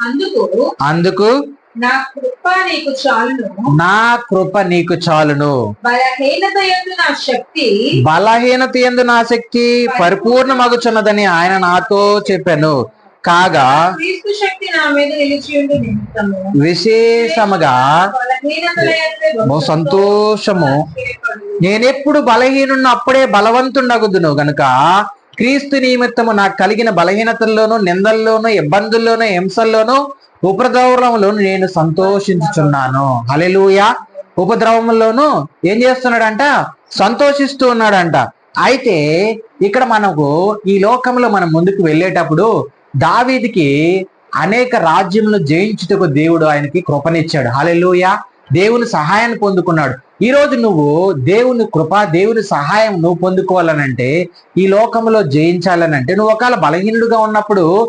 అందుకు నా కృప నీకు చాలును. నా కృప నీకు చాలును. బలహీనత యందు నా శక్తి పరిపూర్ణమగుచున్నదని ఆయన నాతో చెప్పాను. కాగా క్రీస్తు శక్తి నా మీద నిలిచియుండు నిమిత్తము విశేషముగా సంతోషము నేనెప్పుడు బలహీనున్న అప్పుడే బలవంతుడగుదును గనుక క్రీస్తు నిమిత్తము నాకు కలిగిన బలహీనతల్లోనూ, నిందల్లోనూ, ఇబ్బందుల్లోనూ, హింసల్లోనూ, ఉపద్రవంలోను నేను సంతోషించుచున్నాను. హల్లెలూయా. ఉపద్రవంలోను ఏం చేస్తున్నాడంట? సంతోషిస్తూ ఉన్నాడంట. అయితే ఇక్కడ మనకు ఈ లోకంలో మనం ముందుకు వెళ్ళేటప్పుడు దావీదుకి అనేక రాజ్యములను జయించుటకు దేవుడు ఆయనకి కృపనిచ్చాడు. హల్లెలూయా. దేవుని సహాయాన్ని పొందుకున్నాడు. ఈ రోజు నువ్వు దేవుని కృప, దేవుని సహాయం నువ్వు పొందుకోవాలనంటే, ఈ లోకంలో జయించాలనంటే, నువ్వు ఒకవేళ బలహీనుడుగా ఉన్నప్పుడు